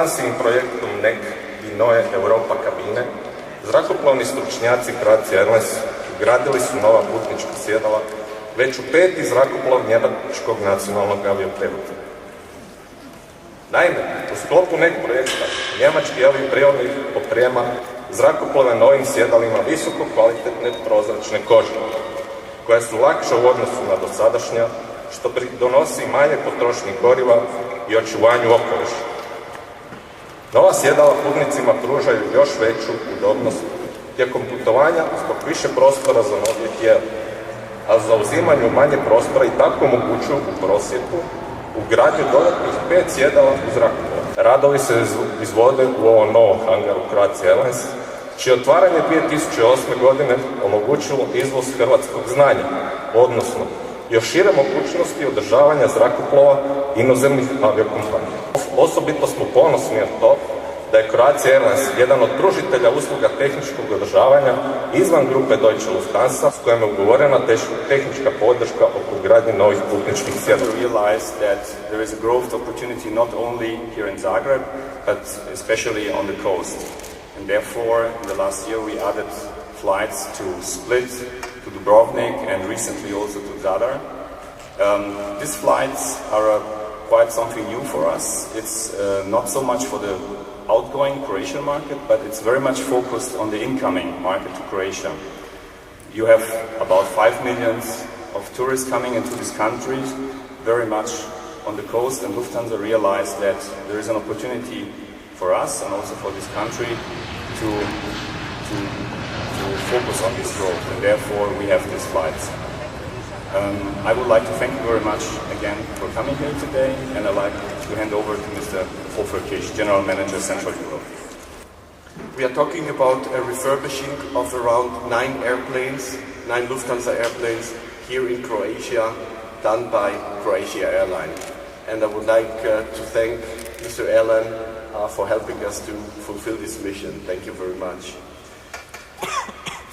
Lufthansijim projektom NEC i Neue Europa kabine, zrakoplovni stručnjaci Croatia Airlines ugradili su nova putnička sjedala već u 5. zrakoplov njemačkog nacionalnog avioprijevoza. Naime, u sklopu NEC projekta njemački avioprijevoznik oprema zrakoplove novim sjedalima visoko kvalitetne prozračne kože, koja su lakša u odnosu na dosadašnja, što donosi manje potrošnje goriva i očuvanju okoliša. Nova sjedala putnicima pružaju još veću udobnost tijekom putovanja zbog više prostora za noge tijela, a za uzimanju manje prostora i tako omogućuju u prosjeku ugradnju dodatnih 5 sjedala u zrakoplov. Radovi se izvode u ovom novom hangaru Croatia Airlines, čije otvaranje 2008. godine omogućilo izvoz hrvatskog znanja, odnosno još šire mogućnosti održavanja zrakoplova inozemnih aviokompanija. Osobito smo ponosni na to da je Croatia Airlines jedan od pružitelja usluga tehničkog održavanja izvan grupe Deutsche Lufthansa, s kojom je ugovorena tehnička podrška oko ugradnje novih putničkih sjedala. We realized that there is a growth opportunity not only here in Zagreb, but especially on the coast. And therefore, in the last year, we added flights to Split, to Dubrovnik, and recently also to Zadar. These flights are quite something new for us. It's not so much for the outgoing Croatian market, but it's very much focused on the incoming market to Croatia. You have about 5 million of tourists coming into these countries, very much on the coast, and Lufthansa realized that there is an opportunity for us and also for this country to focus on this growth, and therefore we have these flights. I would like to thank you very much again for coming here today, and I'd like to hand over to Mr. Offerkish, General Manager, Central Europe. We are talking about a refurbishing of around 9 Lufthansa airplanes here in Croatia, done by Croatia Airlines. And I would like to thank Mr. Airline for helping us to fulfill this mission. Thank you very much.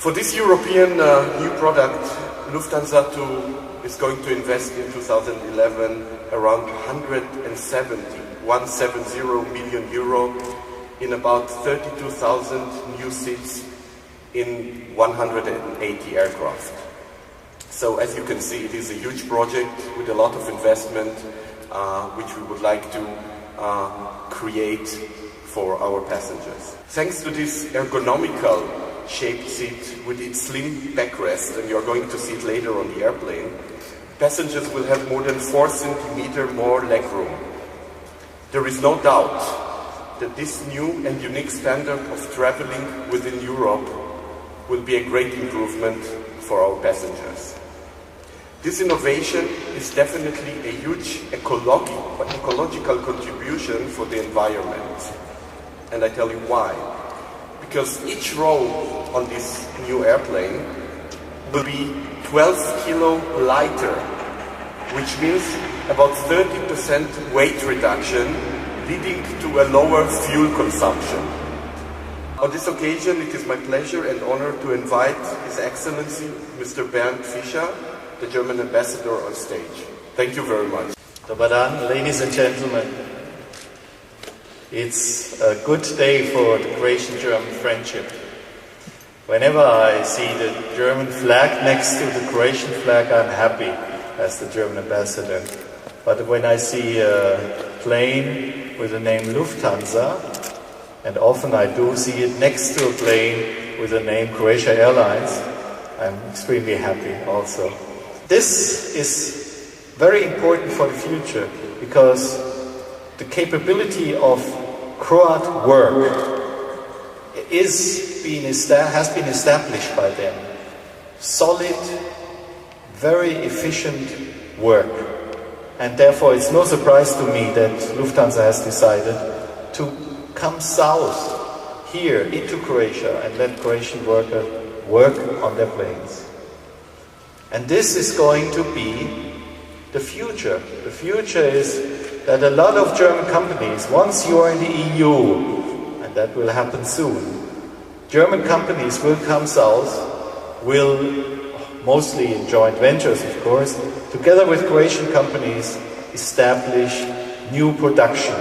For this European new product, Lufthansa is going to invest in 2011 around 170 million euro in about 32,000 new seats in 180 aircraft. So as you can see, it is a huge project with a lot of investment which we would like to create for our passengers. Thanks to this ergonomical shaped seat with its slim backrest, and you're going to see it later on the airplane, passengers will have more than 4 centimeters more legroom. There is no doubt that this new and unique standard of traveling within Europe will be a great improvement for our passengers. This innovation is definitely a huge ecological contribution for the environment. And I tell you why. Because each row on this new airplane will be 12 kilo lighter, which means about 30% weight reduction, leading to a lower fuel consumption. On this occasion, it is my pleasure and honor to invite His Excellency Mr. Bernd Fischer, the German ambassador, on stage. Thank you very much. Dobar dan, ladies and gentlemen. It's a good day for the Croatian-German friendship. Whenever I see the German flag next to the Croatian flag, I'm happy as the German ambassador. But when I see a plane with the name Lufthansa, and often I do see it next to a plane with the name Croatia Airlines, I'm extremely happy also. This is very important for the future because the capability of Croat work has been established by them. Solid, very efficient work. And therefore it's no surprise to me that Lufthansa has decided to come south here into Croatia and let Croatian workers work on their planes. And this is going to be the future. The future is that a lot of German companies, once you are in the EU, and that will happen soon, German companies will come south, will, mostly in joint ventures of course, together with Croatian companies, establish new production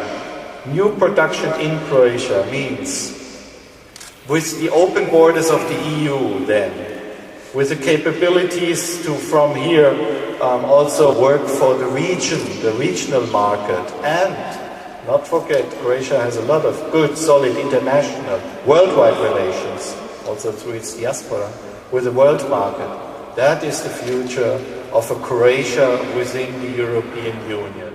New production in Croatia means, with the open borders of the EU then, with the capabilities to from here also work for the region, the regional market, and not forget, Croatia has a lot of good, solid international, worldwide relations, also through its diaspora, with the world market. That is the future of a Croatia within the European Union.